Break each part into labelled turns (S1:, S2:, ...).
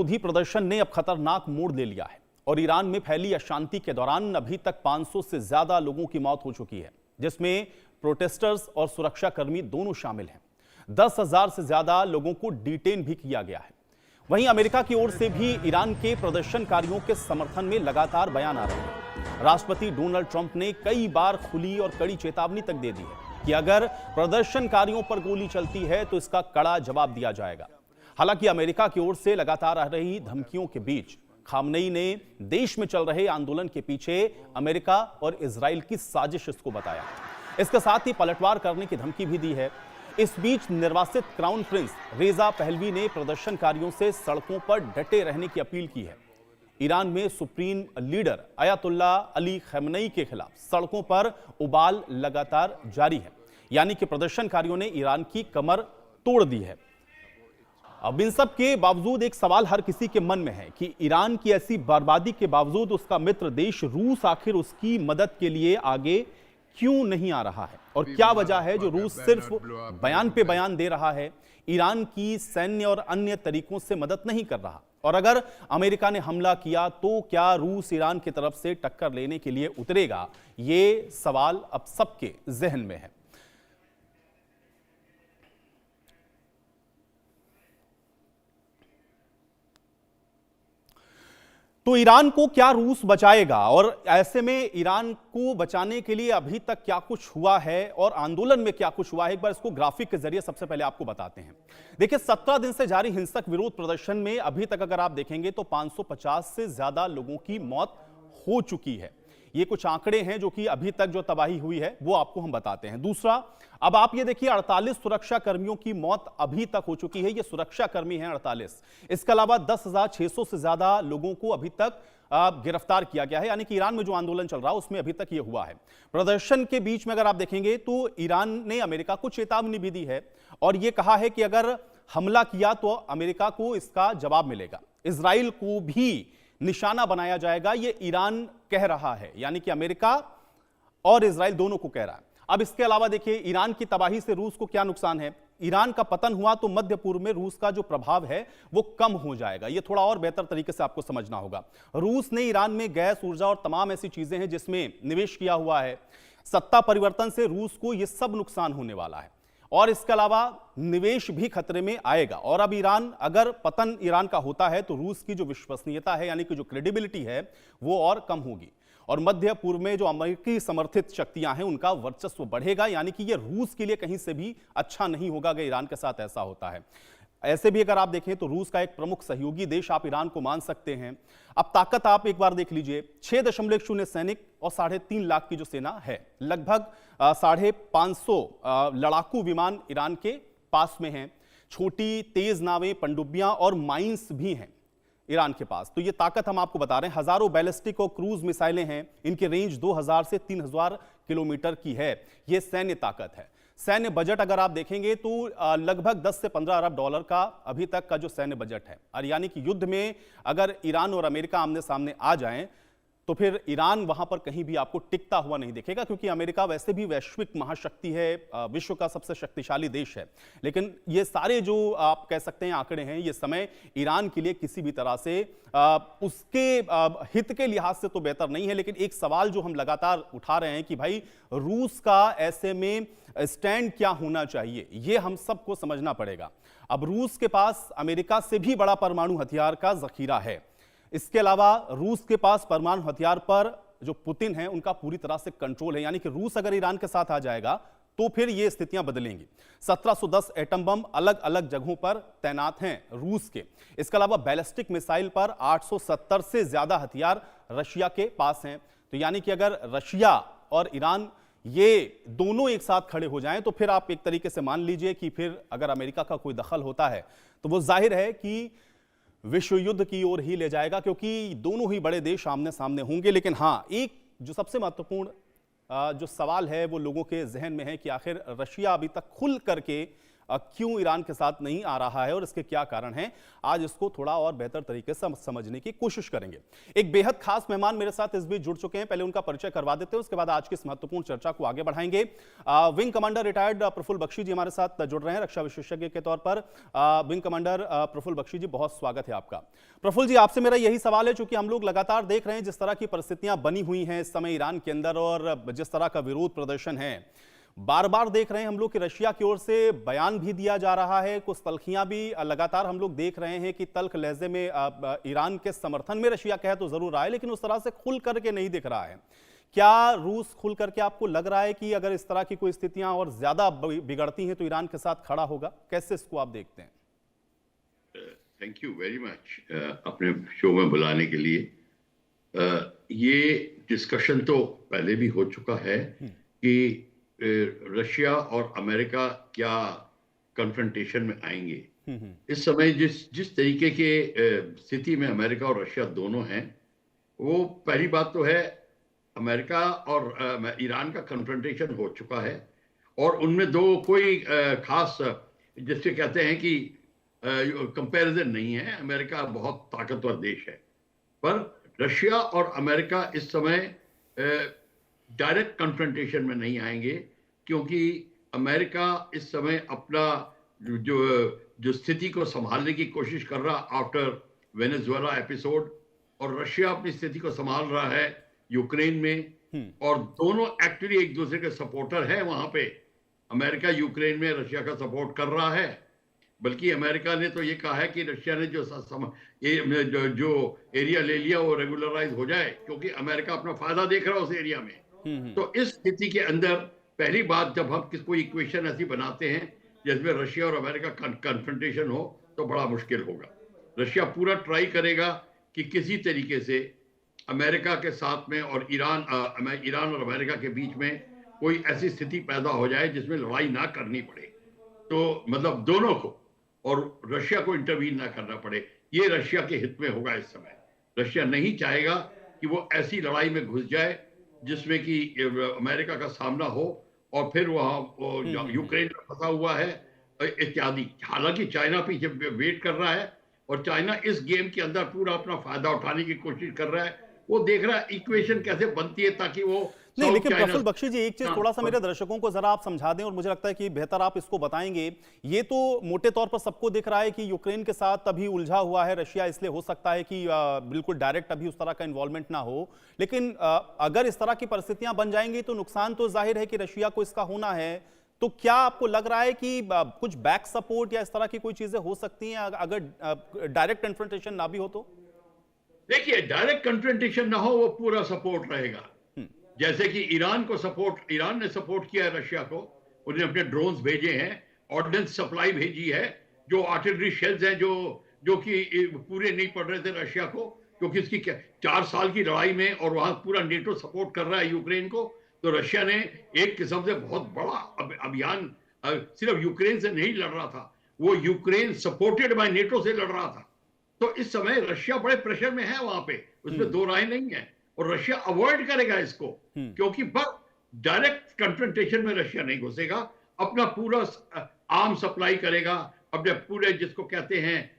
S1: विरोधी प्रदर्शन ने अब खतरनाक मोड़ ले लिया है और ईरान में फैली अशांति के दौरान अभी तक 500 से ज्यादा लोगों की मौत हो चुकी है, जिसमें प्रोटेस्टर्स और सुरक्षाकर्मी दोनों शामिल हैं। 10,000 से ज्यादा लोगों को डिटेन भी किया गया है। वहीं अमेरिका की ओर से भी ईरान के प्रदर्शनकारियों के समर्थन में लगातार बयान आ रहे हैं। राष्ट्रपति डोनाल्ड ट्रंप ने कई बार खुली और कड़ी चेतावनी तक दे दी है कि अगर प्रदर्शनकारियों पर गोली चलती है तो इसका कड़ा जवाब दिया जाएगा। हालांकि अमेरिका की ओर से लगातार आ रही धमकियों के बीच खामनेई ने देश में चल रहे आंदोलन के पीछे अमेरिका और इजराइल की साजिश इसको बताया। इसके साथ ही पलटवार करने की धमकी भी दी है। इस बीच निर्वासित क्राउन प्रिंस रेजा पहलवी ने प्रदर्शनकारियों से सड़कों पर डटे रहने की अपील की है। ईरान में सुप्रीम लीडर अयातुल्ला अली खamenei के खिलाफ सड़कों पर उबाल लगातार जारी है, यानी कि प्रदर्शनकारियों ने ईरान की कमर तोड़ दी है। अब इन सब के बावजूद एक सवाल हर किसी के मन में है कि ईरान की ऐसी बर्बादी के बावजूद उसका मित्र देश रूस आखिर उसकी मदद के लिए आगे क्यों नहीं आ रहा है, और क्या वजह है जो रूस सिर्फ बयान पे बयान दे रहा है, ईरान की सैन्य और अन्य तरीकों से मदद नहीं कर रहा। और अगर अमेरिका ने हमला किया तो क्या रूस ईरान की तरफ से टक्कर लेने के लिए उतरेगा? ये सवाल अब सबके जहन में है। तो ईरान को क्या रूस बचाएगा, और ऐसे में ईरान को बचाने के लिए अभी तक क्या कुछ हुआ है और आंदोलन में क्या कुछ हुआ है, एक बार इसको ग्राफिक के जरिए सबसे पहले आपको बताते हैं। देखिए, 17 दिन से जारी हिंसक विरोध प्रदर्शन में अभी तक अगर आप देखेंगे तो 550 से ज्यादा लोगों की मौत हो चुकी है। ये कुछ आंकड़े हैं जो कि अभी तक जो तबाही हुई है वो आपको हम बताते हैं। दूसरा, अब आप ये देखिए 48 सुरक्षा कर्मियों की मौत अभी तक हो चुकी है। ये सुरक्षा कर्मी हैं 48। इसके अलावा 10,600 से ज्यादा लोगों को अभी तक गिरफ्तार किया गया है, यानी कि ईरान में जो आंदोलन चल रहा है उसमें अभी तक ये हुआ है। प्रदर्शन के बीच में अगर आप देखेंगे तो ईरान ने अमेरिका को चेतावनी भी दी है और यह कहा है कि अगर हमला किया तो अमेरिका को इसका जवाब मिलेगा। इजराइल को भी निशाना बनाया जाएगा, यह ईरान कह रहा है, यानी कि अमेरिका और इजराइल दोनों को कह रहा है। अब इसके अलावा देखिए, ईरान की तबाही से रूस को क्या नुकसान है। ईरान का पतन हुआ तो मध्य पूर्व में रूस का जो प्रभाव है वो कम हो जाएगा। यह थोड़ा और बेहतर तरीके से आपको समझना होगा। रूस ने ईरान में गैस, ऊर्जा और तमाम ऐसी चीजें हैं जिसमें निवेश किया हुआ है। सत्ता परिवर्तन से रूस को यह सब नुकसान होने वाला है और इसके अलावा निवेश भी खतरे में आएगा। और अब ईरान, अगर पतन ईरान का होता है तो रूस की जो विश्वसनीयता है, यानी कि जो क्रेडिबिलिटी है, वो और कम होगी और मध्य पूर्व में जो अमेरिकी समर्थित शक्तियां हैं उनका वर्चस्व बढ़ेगा, यानी कि यह रूस के लिए कहीं से भी अच्छा नहीं होगा अगर ईरान के साथ ऐसा होता है। ऐसे भी अगर आप देखें तो रूस का एक प्रमुख सहयोगी देश आप ईरान को मान सकते हैं। अब ताकत आप एक बार देख लीजिए, 6.0 सैनिक और 3.5 लाख की जो सेना है, लगभग 550 लड़ाकू विमान ईरान के पास में हैं। छोटी तेज नावें, पनडुब्बियां और माइंस भी हैं ईरान के पास। तो ये ताकत हम आपको बता रहे हैं। हजारों बैलिस्टिक और क्रूज मिसाइलें हैं, इनकी रेंज 2000 से 3000 किलोमीटर की है। ये सैन्य ताकत है। सैन्य बजट अगर आप देखेंगे तो लगभग 10 से 15 अरब डॉलर का अभी तक का जो सैन्य बजट है, और यानी कि युद्ध में अगर ईरान और अमेरिका आमने सामने आ जाएं तो फिर ईरान वहां पर कहीं भी आपको टिकता हुआ नहीं दिखेगा, क्योंकि अमेरिका वैसे भी वैश्विक महाशक्ति है, विश्व का सबसे शक्तिशाली देश है। लेकिन ये सारे जो आप कह सकते हैं आंकड़े हैं, ये समय ईरान के लिए किसी भी तरह से उसके हित के लिहाज से तो बेहतर नहीं है। लेकिन एक सवाल जो हम लगातार उठा रहे हैं कि भाई रूस का ऐसे में स्टैंड क्या होना चाहिए, ये हम सबको समझना पड़ेगा। अब रूस के पास अमेरिका से भी बड़ा परमाणु हथियार का जखीरा है। इसके अलावा रूस के पास परमाणु हथियार पर जो पुतिन है उनका पूरी तरह से कंट्रोल है, यानी कि रूस अगर ईरान के साथ आ जाएगा तो फिर ये स्थितियां बदलेंगी। 1710 एटम बम अलग अलग जगहों पर तैनात हैं रूस के। इसके अलावा बैलिस्टिक मिसाइल पर 870 से ज्यादा हथियार रशिया के पास हैं। तो यानी कि अगर रशिया और ईरान ये दोनों एक साथ खड़े हो जाएं तो फिर आप एक तरीके से मान लीजिए कि फिर अगर अमेरिका का कोई दखल होता है तो वो जाहिर है कि विश्व युद्ध की ओर ही ले जाएगा, क्योंकि दोनों ही बड़े देश आमने सामने होंगे। लेकिन हाँ, एक जो सबसे महत्वपूर्ण जो सवाल है वो लोगों के जहन में है कि आखिर रशिया अभी तक खुल करके क्यों ईरान के साथ नहीं आ रहा है और इसके क्या कारण हैं, आज इसको थोड़ा और बेहतर तरीके से समझने की कोशिश करेंगे। एक बेहद खास मेहमान मेरे साथ इस बीच जुड़ चुके हैं, पहले उनका परिचय करवा देते हैं, उसके बाद आज की इस महत्वपूर्ण चर्चा को आगे बढ़ाएंगे। Wing commander retired Praful Bakshi ji हमारे साथ जुड़ रहे हैं रक्षा विशेषज्ञ के तौर पर। विंग कमांडर प्रफुल्ल बख्शी जी, बहुत स्वागत है आपका। प्रफुल्ल जी, आपसे मेरा यही सवाल है, चूंकि हम लोग लगातार देख रहे हैं जिस तरह की परिस्थितियां बनी हुई हैं इस समय ईरान के अंदर और जिस तरह का विरोध प्रदर्शन है, बार बार देख रहे हैं हम लोग कि रशिया की ओर से बयान भी दिया जा रहा है, कुछ तल्खियां भी लगातार हम लोग देख रहे हैं कि तल्ख लहजे में ईरान के समर्थन में रशिया कह तो जरूर रहा है, लेकिन उस तरह से खुल करके नहीं दिख रहा है। क्या रूस खुल करके आपको लग रहा है कि अगर इस तरह की कोई स्थितियां और ज्यादा बिगड़ती हैं तो ईरान के साथ खड़ा होगा? कैसे इसको आप देखते हैं?
S2: थैंक यू वेरी मच अपने शो में बुलाने के लिए। ये डिस्कशन तो पहले भी हो चुका है कि रशिया और अमेरिका क्या कन्फ्रंटेशन में आएंगे। इस समय जिस तरीके के स्थिति में अमेरिका और रशिया दोनों हैं, वो पहली बात तो है अमेरिका और ईरान का कन्फ्रंटेशन हो चुका है और उनमें दो कोई खास जिससे कहते हैं कि कंपैरिजन नहीं है। अमेरिका बहुत ताकतवर देश है, पर रशिया और अमेरिका इस समय डायरेक्ट कन्फ्रंटेशन में नहीं आएंगे, क्योंकि अमेरिका इस समय अपना जो स्थिति को संभालने की कोशिश कर रहा आफ्टर वेनेजुएला एपिसोड, और रशिया अपनी स्थिति को संभाल रहा है यूक्रेन में, और दोनों एक्चुअली एक दूसरे के सपोर्टर है। वहां पे अमेरिका यूक्रेन में रशिया का सपोर्ट कर रहा है, बल्कि अमेरिका ने तो ये कहा है कि रशिया ने जो एरिया ले लिया वो रेगुलराइज हो जाए, क्योंकि अमेरिका अपना फायदा देख रहा है उस एरिया में। तो इस स्थिति के अंदर पहली बात, जब हम कोई इक्वेशन ऐसी बनाते हैं जिसमें रशिया और अमेरिका कन्फ्रंटेशन हो, तो बड़ा मुश्किल होगा। रशिया पूरा ट्राई करेगा कि किसी तरीके से अमेरिका के साथ में और ईरान और अमेरिका के बीच में कोई ऐसी स्थिति पैदा हो जाए जिसमें लड़ाई ना करनी पड़े, तो मतलब दोनों को और रशिया को इंटरवीन ना करना पड़े। ये रशिया के हित में होगा इस समय। रशिया नहीं चाहेगा कि वो ऐसी लड़ाई में घुस जाए जिसमें कि अमेरिका का सामना हो और फिर वहां यूक्रेन में फंसा हुआ है इत्यादि। हालांकि चाइना पीछे वेट कर रहा है और चाइना इस गेम के अंदर पूरा अपना फायदा उठाने की कोशिश कर रहा है। वो देख रहा है इक्वेशन कैसे बनती है ताकि वो
S1: नहीं। लेकिन प्रफुल्ल बख्शी जी, एक चीज थोड़ा सा मेरे दर्शकों को जरा आप समझा दें, और मुझे लगता है कि बेहतर आप इसको बताएंगे। ये तो मोटे तौर पर सबको दिख रहा है कि यूक्रेन के साथ अभी उलझा हुआ है रशिया, इसलिए हो सकता है कि बिल्कुल डायरेक्ट अभी उस तरह का इन्वॉल्वमेंट ना हो, लेकिन अगर इस तरह की परिस्थितियां बन जाएंगी तो नुकसान तो जाहिर है कि रशिया को इसका होना है। तो क्या आपको लग रहा है कि कुछ बैक सपोर्ट या इस तरह की कोई चीजें हो सकती हैं अगर डायरेक्ट कन्फ्रंटेशन ना भी हो तो?
S2: देखिए, डायरेक्ट कन्फ्रंटेशन ना हो, वो पूरा सपोर्ट रहेगा। जैसे कि ईरान ने सपोर्ट किया है रशिया को, उन्हें अपने ड्रोन्स भेजे हैं, ऑर्डिनेंस सप्लाई भेजी है, जो आर्टिलरी शेल्स हैं जो कि पूरे नहीं पड़ रहे थे रशिया को, क्योंकि इसकी 4 साल की लड़ाई में, और वहां पूरा नेटो सपोर्ट कर रहा है यूक्रेन को, तो रशिया ने एक किस्म से बहुत बड़ा अभियान सिर्फ यूक्रेन से नहीं लड़ रहा था, वो यूक्रेन सपोर्टेड बाय नेटो से लड़ रहा था। तो इस समय रशिया बड़े प्रेशर में है वहां पे, उसमें दो राय नहीं है, और रशिया अवॉइड करेगा इसको, क्योंकि बस डायरेक्ट कन्फ्रंटेशन में रशिया नहीं घुसेगा। अपना पूरा आर्म सप्लाई करेगा, अपने पूरे जिसको कहते हैं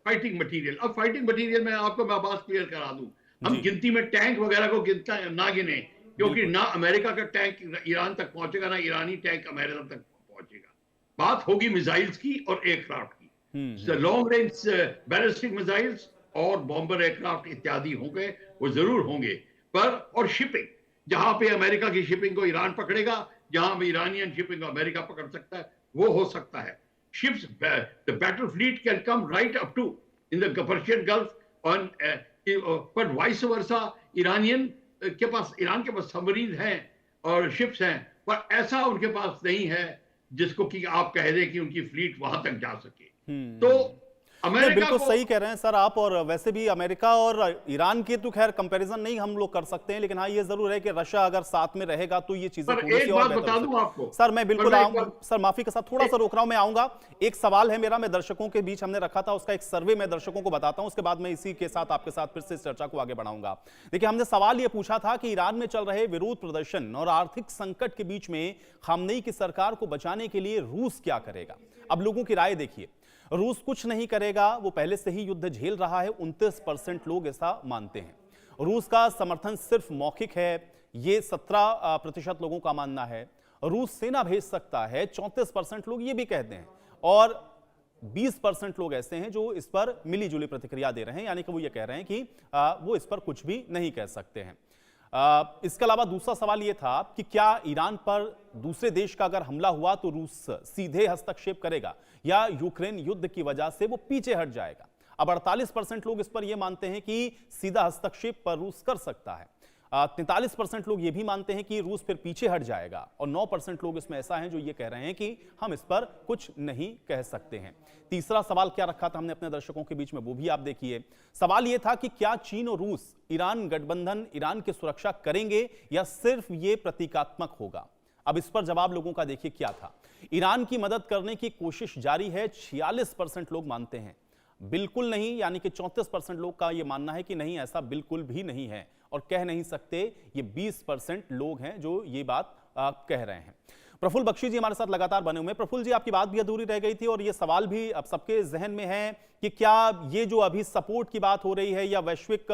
S2: फाइटिंग मटेरियल। अब फाइटिंग मटेरियल में आपको मैं बात क्लियर करा दूं, हम गिनती में टैंक वगैरह को गिनता ना गिने, क्योंकि ना अमेरिका का टैंक ईरान तक पहुंचेगा, ना ईरानी टैंक अमेरिका तक पहुंचेगा। बात होगी मिसाइल्स की और एयरक्राफ्ट की, लॉन्ग रेंज बैलिस्टिक मिसाइल्स और बॉम्बर एयरक्राफ्ट इत्यादि होंगे, वो जरूर होंगे। पर और शिपिंग, जहां पे अमेरिका की शिपिंग को ईरान पकड़ेगा, जहां पे ईरानियन शिपिंग को अमेरिका पकड़ सकता है, वो हो सकता है। Ships, the battle fleet can come right up to in the Persian Gulf on, but vice versa Iran के पास सबमरीन हैं और शिप्स हैं, पर ऐसा उनके पास नहीं है जिसको कि आप कह दें कि उनकी फ्लीट वहां तक जा सके। तो
S1: नहीं,
S2: अमेरिका
S1: बिल्कुल
S2: को।
S1: सही कह रहे हैं सर आप। और वैसे भी अमेरिका और ईरान के तो खैर कंपैरिजन नहीं हम लोग कर सकते हैं, लेकिन हाँ ये जरूर है कि रशिया अगर साथ में रहेगा तो ये चीजें
S2: पर
S1: थोड़ी सी
S2: एक
S1: और
S2: बात
S1: बेहतर हो
S2: बता
S1: सकती
S2: दूं
S1: है।
S2: आपको।
S1: सर मैं
S2: पर
S1: बिल्कुल
S2: मैं एक
S1: आऊं,
S2: बात
S1: सर माफी के साथ थोड़ा सा रोक रहा हूं, मैं आऊंगा। एक सवाल है मेरा, मैं दर्शकों के बीच हमने रखा था, उसका एक सर्वे मैं दर्शकों को बताता हूं, उसके बाद मैं इसी के साथ आपके साथ फिर से इस चर्चा को आगे बढ़ाऊंगा। देखिए हमने सवाल ये पूछा था कि ईरान में चल रहे विरोध प्रदर्शन और आर्थिक संकट के बीच में खामनेई की सरकार को बचाने के लिए रूस क्या करेगा। अब लोगों की राय देखिए, रूस कुछ नहीं करेगा, वो पहले से ही युद्ध झेल रहा है, 29% लोग ऐसा मानते हैं। रूस का समर्थन सिर्फ मौखिक है, ये 17% लोगों का मानना है। रूस सेना भेज सकता है, 34% लोग ये भी कहते हैं। और 20% लोग ऐसे हैं जो इस पर मिली जुली प्रतिक्रिया दे रहे हैं, यानी कि वो ये कह रहे हैं कि वो इस पर कुछ भी नहीं कह सकते हैं। इसके अलावा दूसरा सवाल यह था कि क्या ईरान पर दूसरे देश का अगर हमला हुआ तो रूस सीधे हस्तक्षेप करेगा या यूक्रेन युद्ध की वजह से वो पीछे हट जाएगा। अब 48% लोग इस पर यह मानते हैं कि सीधा हस्तक्षेप पर रूस कर सकता है। 43% लोग ये भी मानते हैं कि रूस फिर पीछे हट जाएगा और 9% लोग इसमें ऐसा हैं जो ये कह रहे हैं कि हम इस पर कुछ नहीं कह सकते हैं। तीसरा सवाल क्या रखा था हमने अपने दर्शकों के बीच में, वो भी आप देखिए। सवाल ये था कि क्या चीन और रूस ईरान गठबंधन ईरान की सुरक्षा करेंगे या सिर्फ ये प्रतीकात्मक होगा। अब इस पर जवाब लोगों का देखिए क्या था। ईरान की मदद करने की कोशिश जारी है, 46% लोग मानते हैं। बिल्कुल नहीं, यानी कि 34% लोग का यह मानना है कि नहीं ऐसा बिल्कुल भी नहीं है और कह नहीं सकते, ये 20% लोग हैं जो ये बात कह रहे हैं। प्रफुल्ल बख्शी जी हमारे साथ लगातार बने हुए हैं। प्रफुल्ल जी, आपकी बात भी अधूरी रह गई थी और ये सवाल भी अब सबके जहन में है कि क्या ये जो अभी सपोर्ट की बात हो रही है या वैश्विक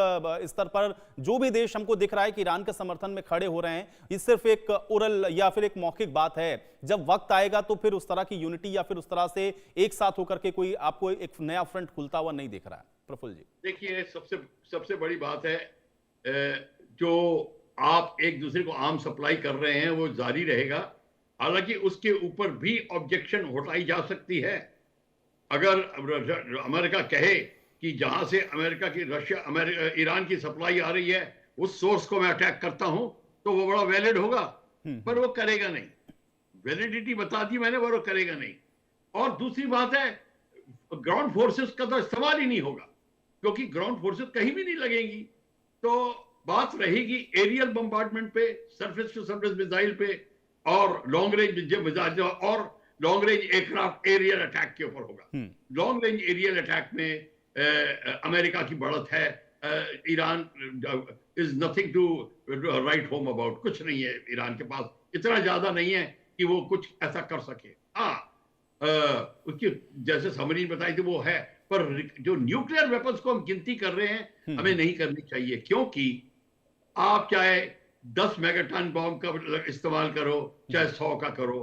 S1: स्तर पर जो भी देश हमको दिख रहा है कि ईरान के समर्थन में खड़े हो रहे हैं, ये सिर्फ एक ओरल या फिर एक मौखिक बात है। जब वक्त आएगा तो फिर उस तरह की यूनिटी या फिर उस तरह से एक साथ होकर के कोई आपको एक नया फ्रंट खुलता हुआ नहीं दिख रहा है। प्रफुल्ल जी
S2: देखिए, सबसे बड़ी बात है, जो आप एक दूसरे को आर्म सप्लाई कर रहे हैं वो जारी रहेगा। हालांकि उसके ऊपर भी ऑब्जेक्शन उठाई जा सकती है। अगर अमेरिका कहे कि जहां से अमेरिका की ईरान की सप्लाई आ रही है उस सोर्स को मैं अटैक करता हूं, तो वो बड़ा वैलिड होगा, पर वो करेगा नहीं। वैलिडिटी बता दी मैंने, वो करेगा नहीं। और दूसरी बात है, ग्राउंड फोर्सेस का तो इस्तेमाल ही नहीं होगा, क्योंकि ग्राउंड फोर्सेस कहीं भी नहीं लगेंगी। तो बात रहेगी एरियल बम्बार्डमेंट पे, सरफेस टू सरफेस मिसाइल पे और लॉन्ग रेंज और long range aircraft aerial attack के ऊपर होगा। लॉन्ग रेंज एरियल अटैक में अमेरिका की बढ़त है। Iran is nothing to write home about. कुछ नहीं है ईरान के पास, इतना ज्यादा नहीं है कि वो कुछ ऐसा कर सके। हाँ, उसकी जैसे समरी बताई थी वो है, पर जो न्यूक्लियर वेपन्स को हम गिनती कर रहे हैं हमें नहीं करनी चाहिए, क्योंकि आप चाहे 10 मेगाटन बॉम्ब का इस्तेमाल करो चाहे 100 का करो,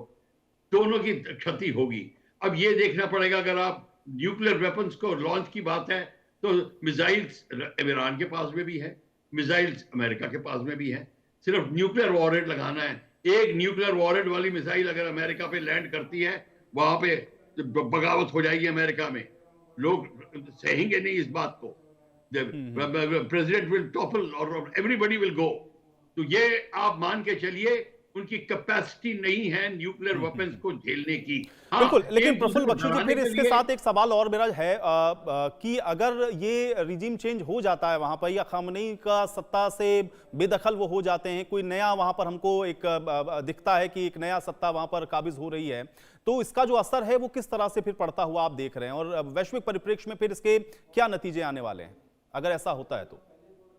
S2: दोनों की क्षति होगी। अब ये देखना पड़ेगा, अगर आप न्यूक्लियर वेपन्स को लॉन्च की बात है तो मिसाइल्स ईरान के पास में भी है, मिसाइल्स अमेरिका के पास में भी है। सिर्फ न्यूक्लियर वॉरहेड लगाना है। एक न्यूक्लियर वॉरहेड वाली मिसाइल अगर अमेरिका पे लैंड करती है, वहां पे बगावत हो जाएगी अमेरिका में। लोग सहेंगे नहीं इस बात को। प्रेसिडेंट विल टॉपल और एवरीबॉडी विल गो। तो ये आप मान के चलिए उनकी कैपेसिटी नहीं है न्यूक्लियर वेपन्स को झेलने की। हाँ,
S1: बिल्कुल, लेकिन प्रफुल्ल बख्शी जी फिर इसके साथ एक सवाल और मेरा है कि अगर ये रिजीम चेंज हो जाता है वहां पर या खामनेई का सत्ता से बेदखल वो हो जाते हैं, कोई नया वहां पर हमको एक दिखता है कि एक नया सत्ता वहां पर काबिज हो रही है, तो इसका जो असर है वो किस तरह से फिर पड़ता हुआ आप देख रहे हैं और वैश्विक परिप्रेक्ष्य में फिर इसके क्या नतीजे आने वाले हैं अगर ऐसा होता है तो?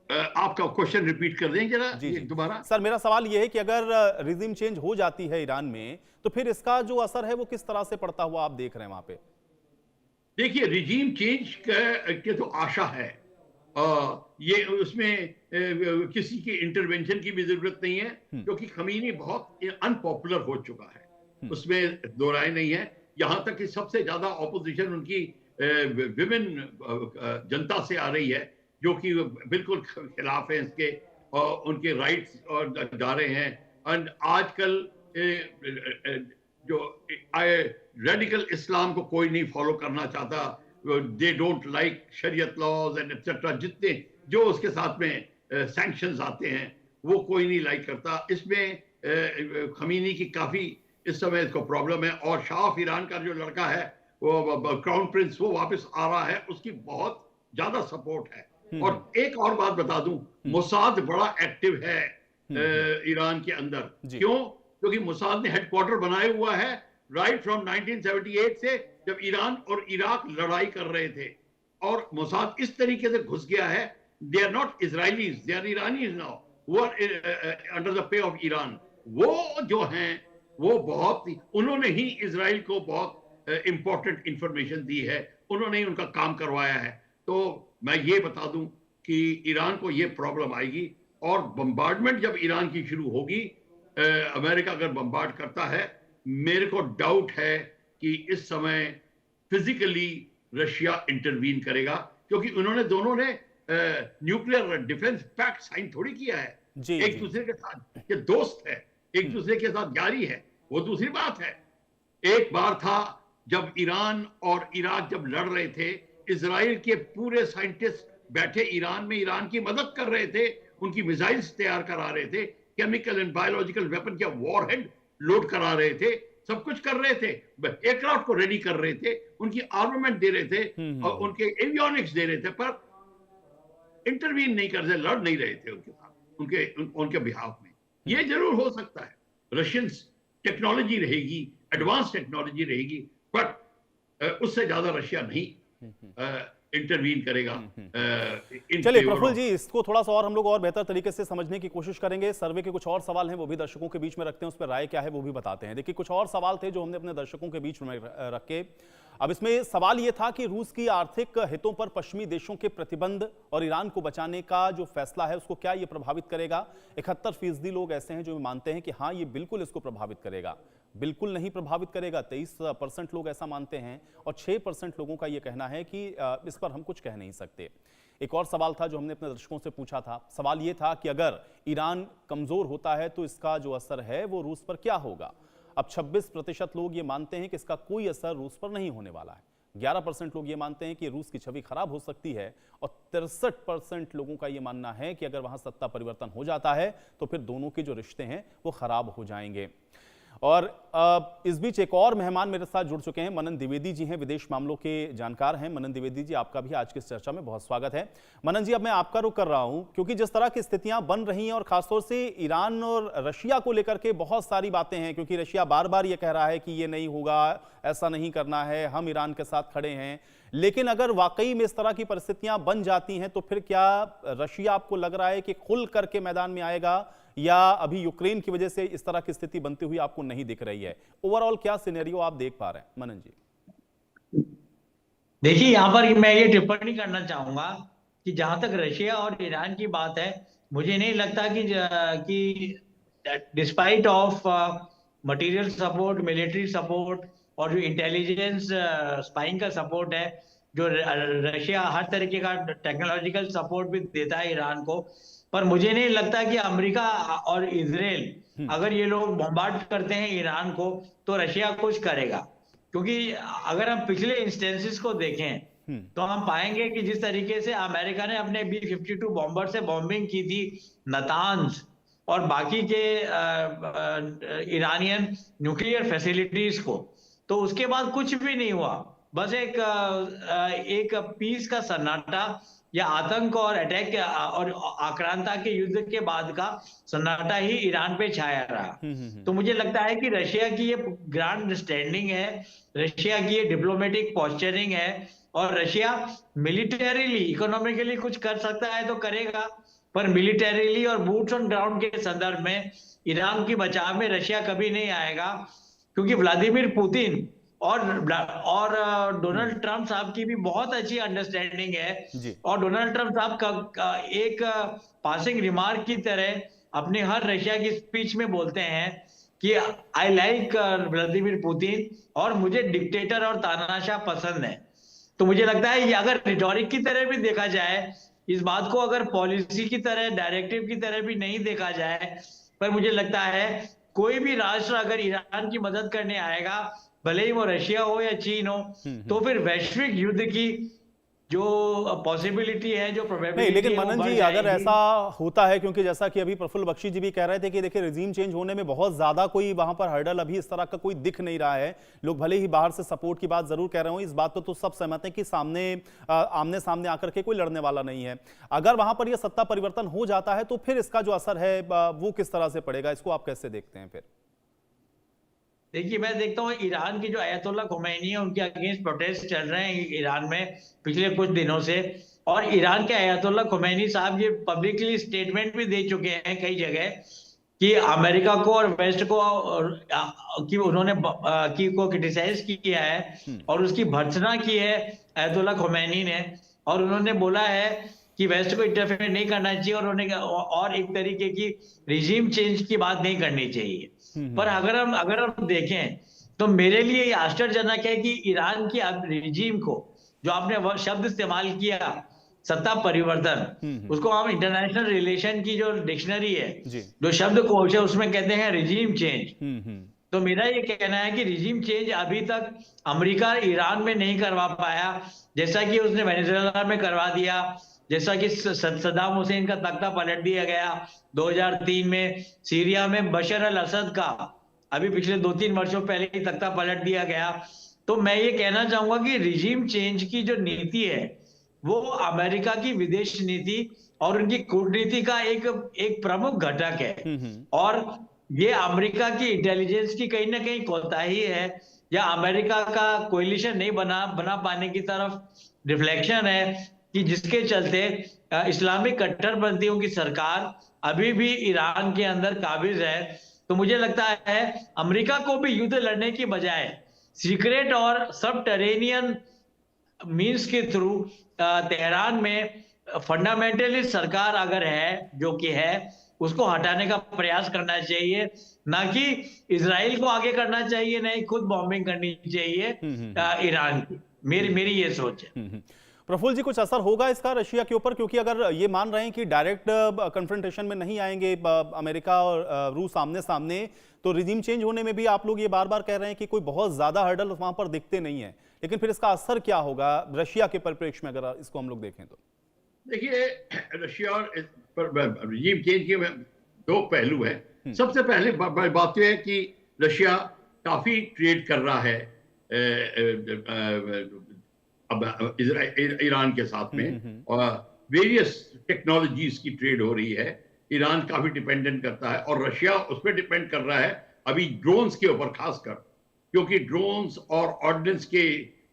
S2: आपका क्वेश्चन रिपीट कर दें जरा दोबारा।
S1: सर मेरा सवाल यह है कि अगर रिजीम चेंज हो जाती है ईरान में तो फिर इसका जो असर है वो किस तरह से पड़ता हुआ आप देख रहे हैं वहां पे?
S2: देखिए, रिजीम चेंज के तो आशा है, ये उसमें किसी की इंटरवेंशन की भी जरूरत नहीं है, क्योंकि खमीनी बहुत अनपॉपुलर हो चुका है, उसमें दो राय नहीं है। यहां तक कि सबसे ज्यादा ऑपोजिशन उनकी विमेन जनता से आ रही है, जो कि बिल्कुल खिलाफ है इसके और उनके राइट्स और जा रहे हैं। और आजकल जो रेडिकल इस्लाम को कोई नहीं फॉलो करना चाहता, दे डोंट लाइक शरीयत लॉज एंड एटसेट्रा, जितने जो उसके साथ में सैंक्शंस आते हैं वो कोई नहीं लाइक करता। इसमें खमीनी की काफी इस समय इसको प्रॉब्लम है। और शाह ऑफ ईरान का जो लड़का है वो क्राउन प्रिंस वो वापस आ रहा है, उसकी बहुत ज्यादा सपोर्ट है। और एक और बात बता दूं, मोसाद बड़ा एक्टिव है ईरान के अंदर। क्यों? क्योंकि मोसाद ने हेडक्वार्टर बनाया हुआ है राइट फ्रॉम 1978 से, जब ईरान और इराक लड़ाई कर रहे थे। और मोसाद इस तरीके से घुस गया है, they are not Israelis, they are Iranians now, वो under the pay of Iran. वो जो हैं वो बहुत, उन्होंने ही इजराइल को बहुत इंपॉर्टेंट इंफॉर्मेशन दी है, उन्होंने ही उनका काम करवाया है। तो मैं ये बता दूं कि ईरान को ये प्रॉब्लम आएगी, और बम्बार्डमेंट जब ईरान की शुरू होगी, अमेरिका अगर बम्बार्ड करता है, मेरे को डाउट है कि इस समय फिजिकली रशिया इंटरवीन करेगा, क्योंकि उन्होंने दोनों ने न्यूक्लियर डिफेंस पैक्ट साइन थोड़ी किया है एक दूसरे के साथ। ये दोस्त है, एक दूसरे के साथ यारी है, वो दूसरी बात है। एक बार था जब ईरान और इराक जब लड़ रहे थे, इजराइल के पूरे साइंटिस्ट बैठे ईरान में, ईरान की मदद कर रहे थे, उनकी मिसाइल्स तैयार करा रहे थे, केमिकल एंड बायोलॉजिकल वेपन के वॉरहेड लोड करा रहे थे, सब कुछ कर रहे थे, एयरक्राफ्ट को रेडी कर रहे थे, उनकी आर्मामेंट दे रहे थे और उनके एवियोनिक्स दे रहे थे, पर इंटरवीन नहीं कर रहे, लड़ नहीं रहे थे उनके साथ, उनके बिहाफ में। ये जरूर हो सकता है, रशियंस टेक्नोलॉजी रहेगी, एडवांस टेक्नोलॉजी रहेगी, बट उससे ज्यादा रशिया नहीं इंटरवीन करेगा।
S1: चलिए प्रफुल्ल जी, इसको थोड़ा सा और हम लोग और बेहतर तरीके से समझने की कोशिश करेंगे। सर्वे के कुछ और सवाल हैं, वो भी दर्शकों के बीच में रखते हैं, उस पर राय क्या है वो भी बताते हैं। देखिए, कुछ और सवाल थे जो हमने अपने दर्शकों के बीच में रखे। अब इसमें सवाल ये था कि रूस की आर्थिक हितों पर पश्चिमी देशों के प्रतिबंध और ईरान को बचाने का जो फैसला है उसको क्या ये प्रभावित करेगा। 71% लोग ऐसे हैं जो मानते हैं कि हाँ, ये बिल्कुल इसको प्रभावित करेगा। बिल्कुल नहीं प्रभावित करेगा 23% लोग ऐसा मानते हैं, और 6% लोगों का ये कहना है कि इस पर हम कुछ कह नहीं सकते। एक और सवाल था जो हमने अपने दर्शकों से पूछा था। सवाल ये था कि अगर ईरान कमजोर होता है तो इसका जो असर है वो रूस पर क्या होगा। अब 26% लोग ये मानते हैं कि इसका कोई असर रूस पर नहीं होने वाला है। 11% लोग ये मानते हैं कि रूस की छवि खराब हो सकती है, और 63% लोगों का ये मानना है कि अगर वहां सत्ता परिवर्तन हो जाता है तो फिर दोनों के जो रिश्ते हैं वो खराब हो जाएंगे। और इस बीच एक और मेहमान मेरे साथ जुड़ चुके हैं। मनन द्विवेदी जी हैं, विदेश मामलों के जानकार हैं। मनन द्विवेदी जी, आपका भी आज की इस चर्चा में बहुत स्वागत है। मनन जी, अब मैं आपका रुख कर रहा हूं, क्योंकि जिस तरह की स्थितियां बन रही हैं और खासतौर से ईरान और रशिया को लेकर के बहुत सारी बातें हैं, क्योंकि रशिया बार बार ये कह रहा है कि ये नहीं होगा, ऐसा नहीं करना है, हम ईरान के साथ खड़े हैं। लेकिन अगर वाकई में इस तरह की परिस्थितियां बन जाती हैं तो फिर क्या रशिया, आपको लग रहा है कि खुल करके मैदान में आएगा, या अभी यूक्रेन की वजह से इस तरह की स्थिति बनती हुई आपको नहीं दिख रही है? ओवरऑल क्या सिनेरियो आप देख पा रहे हैं मनन जी?
S3: देखिए, यहाँ पर मैं ये टिप्पणी करना चाहूंगा कि जहां तक रशिया और ईरान की बात है, मुझे नहीं लगता कि despite of material support, military support और जो इंटेलिजेंस स्पाइंग का सपोर्ट है, जो रशिया हर तरीके का टेक्नोलॉजिकल सपोर्ट भी देता है ईरान को, पर मुझे नहीं लगता कि अमेरिका और इजराइल अगर ये लोग बॉम्बार्ड करते हैं ईरान को तो रशिया कुछ करेगा। क्योंकि अगर हम पिछले इंस्टेंसेस को देखें तो हम पाएंगे कि जिस तरीके से अमेरिका ने अपने B-52 बॉम्बर से बॉम्बिंग की थी नातांज और बाकी के ईरानियन न्यूक्लियर फैसिलिटीज को, तो उसके बाद कुछ भी नहीं हुआ। बस एक पीस का सन्नाटा या आतंक और अटैक और आक्रांता के युद्ध के बाद का सन्नाटा ही ईरान पे छाया रहा। तो मुझे लगता है कि रशिया की ये ग्रांड स्टैंडिंग है, रशिया की ये डिप्लोमेटिक पोस्चरिंग है, और रशिया मिलिटरीली, इकोनॉमिकली कुछ कर सकता है तो करेगा, पर मिलिटरीली और बूट्स ऑन ग्राउंड के संदर्भ में ईरान की बचाव में रशिया कभी नहीं आएगा। क्योंकि व्लादिमीर पुतिन और डोनाल्ड ट्रंप साहब की भी बहुत अच्छी अंडरस्टैंडिंग है, और डोनाल्ड ट्रंप साहब का एक पासिंग रिमार्क की तरह अपने हर रशिया की स्पीच में बोलते हैं कि आई लाइक व्लादिमीर पुतिन, और मुझे डिक्टेटर और तानाशाह पसंद है। तो मुझे लगता है ये अगर रिटोरिक की तरह भी देखा जाए, इस बात को अगर पॉलिसी की तरह, डायरेक्टिव की तरह भी नहीं देखा जाए, पर मुझे लगता है कोई भी राष्ट्र अगर ईरान की मदद करने आएगा, भले ही वो रशिया हो या चीन हो, तो फिर वैश्विक युद्ध की जो पॉसिबिलिटी है, जो
S1: नहीं,
S3: प्रोबेबिलिटी
S1: लेकिन
S3: है, वो
S1: मनन
S3: बढ़
S1: जी, अगर
S3: जाएगी।
S1: ऐसा होता है, क्योंकि जैसा कि अभी प्रफुल्ल बख्शी जी भी कह रहे थे कि देखिए रिजीम चेंज होने में बहुत ज्यादा कोई वहां पर हर्डल अभी इस तरह का कोई दिख नहीं रहा है। लोग भले ही बाहर से सपोर्ट की बात जरूर कह रहे हो, इस बात तो सब सहमत हैं कि आमने सामने आकर के कोई लड़ने वाला नहीं है। अगर वहां पर यह सत्ता परिवर्तन हो जाता है तो फिर इसका जो असर है वो किस तरह से पड़ेगा, इसको आप कैसे देखते हैं फिर?
S3: देखिए, मैं देखता हूँ ईरान की जो अयतुल्ला खुमैनी है, उनके अगेंस्ट प्रोटेस्ट चल रहे हैं ईरान में पिछले कुछ दिनों से। और ईरान के अयतुल्ला खुमैनी साहब ये पब्लिकली स्टेटमेंट भी दे चुके हैं कई जगह कि अमेरिका को और वेस्ट को कि उन्होंने की को क्रिटिसाइज किया है और उसकी भर्त्सना की है अयतुल्ला खुमैनी ने। और उन्होंने बोला है कि वेस्ट को इंटरफेयर नहीं करना चाहिए और उन्हें और एक तरीके की रिजीम चेंज की बात नहीं करनी चाहिए। पर अगर हम देखें तो मेरे लिए ये आश्चर्यजनक है कि ईरान की रिजीम को, जो आपने शब्द इस्तेमाल किया सत्ता परिवर्तन, उसको हम इंटरनेशनल रिलेशन की जो डिक्शनरी है, जो शब्दकोश है, उसमें कहते हैं रिजीम चेंज। तो मेरा ये कहना है कि रिजीम चेंज अभी तक अमेरिका ईरान में नहीं करवा पाया, जैसा कि उसने वेनेजुएला में करवा दिया, जैसा कि सद्दाम हुसैन का तख्ता पलट दिया गया 2003 में, सीरिया में बशर अल असद का अभी पिछले 2-3 वर्षों पहले ही तख्ता पलट दिया गया। तो मैं ये कहना चाहूंगा कि रिजीम चेंज की जो नीति है वो अमेरिका की विदेश नीति और उनकी कूटनीति का एक प्रमुख घटक है। और ये अमेरिका की इंटेलिजेंस की कहीं ना कहीं कोताही है, या अमेरिका का कोलिशन नहीं बना पाने की तरफ रिफ्लेक्शन है, कि जिसके चलते इस्लामिक कट्टरपंथियों की सरकार अभी भी ईरान के अंदर काबिज है। तो मुझे लगता है अमेरिका को भी युद्ध लड़ने की बजाय सीक्रेट और सबटेरेनियन मींस के थ्रू तेहरान में फंडामेंटलिस्ट सरकार अगर है, जो कि है, उसको हटाने का प्रयास करना चाहिए, ना कि इजराइल को आगे करना चाहिए, नहीं खुद बॉम्बिंग करनी चाहिए ईरान की। मेरी ये सोच है।
S1: प्रफुल्ल जी, कुछ असर होगा इसका रशिया के ऊपर? क्योंकि अगर ये मान रहे हैं कि डायरेक्ट कन्फ्रंटेशन में नहीं आएंगे अमेरिका और रूस आमने सामने, तो रिजीम चेंज होने में भी आप लोग ये बार बार कह रहे हैं कि कोई बहुत ज्यादा हर्डल वहां पर दिखते नहीं है, लेकिन फिर इसका असर क्या होगा रशिया के परिप्रेक्ष्य में, अगर इसको हम लोग देखें तो?
S2: देखिए, रशिया और रिजीम चेंज के दो पहलू है। सबसे पहले बात यह है कि रशिया काफी ट्रेड कर रहा है अब ईरान के साथ में, और वेरियस टेक्नोलॉजीज की ट्रेड हो रही है। ईरान काफी डिपेंडेंट करता है और रशिया उस पर डिपेंड कर रहा है अभी ड्रोन्स के ऊपर खासकर, क्योंकि ड्रोन्स और ऑर्डिनेंस के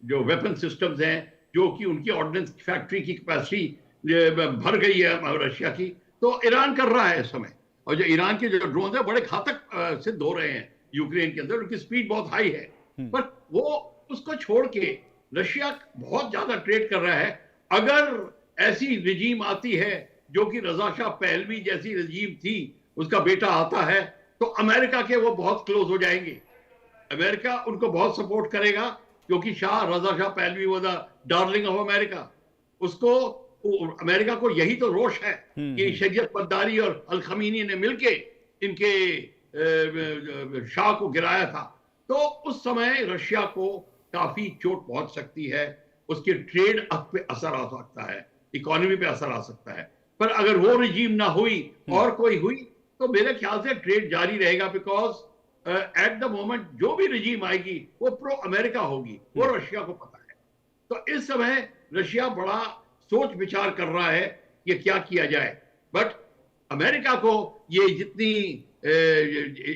S2: जो वेपन सिस्टम्स हैं, जो कि उनकी ऑर्डिनेंस फैक्ट्री की कैपेसिटी भर गई है रशिया की, तो ईरान कर रहा है इस समय। और जो ईरान के जो ड्रोन है बड़े घातक सिद्ध हो रहे हैं यूक्रेन के अंदर, उनकी स्पीड बहुत हाई है, पर वो उसको छोड़ के रशिया बहुत ज्यादा ट्रेड कर रहा है। अगर ऐसी रिजीम आती है जो कि रजा शाह पहलवी जैसी रिजीम थी, उसका बेटा आता है, तो अमेरिका के वो बहुत क्लोज हो जाएंगे। अमेरिका उनको बहुत सपोर्ट करेगा, क्योंकि रजा शाह पहलवी वो द डार्लिंग ऑफ अमेरिका। उसको अमेरिका को यही तो रोष है कि शरीयत पद्दारी और अल खमीनी ने मिलके इनके शाह को गिराया था। तो उस समय रशिया को काफी चोट पहुंच सकती है, उसके ट्रेड पे असर आ सकता है, इकोनॉमी पे असर आ सकता है। पर अगर वो रिजीम ना हुई और कोई हुई, तो मेरे ख्याल से ट्रेड जारी रहेगा, बिकॉज एट द मोमेंट जो भी रिजीम आएगी वो प्रो अमेरिका होगी, वो रशिया को पता है। तो इस समय रशिया बड़ा सोच विचार कर रहा है कि क्या किया जाए। बट अमेरिका को ये जितनी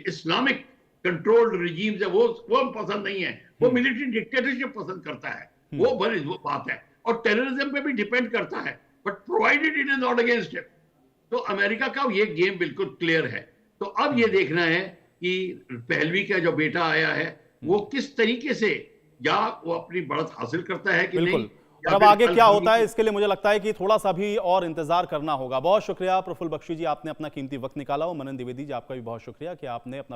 S2: इस्लामिक कंट्रोल्ड रिजीम्स है वो पसंद नहीं है, वो मिलिट्री डिक्टेटरशिप पसंद करता है, वो बड़ी बात है। और टेररिज्म पे भी डिपेंड करता है, but provided it is not against it. तो अमेरिका का ये गेम बिल्कुल क्लियर है। तो अब ये देखना है कि पहलवी का जो बेटा आया है वो किस तरीके से, या वो अपनी बढ़त हासिल करता है कि नहीं,
S1: और अब आगे क्या होता है इसके लिए मुझे लगता है कि थोड़ा सा भी और इंतजार करना होगा। बहुत शुक्रिया प्रफुल्ल बख्शी जी, आपने अपना कीमती वक्त निकाला। और मनन द्विवेदी जी, आपका भी बहुत शुक्रिया कि आपने अपना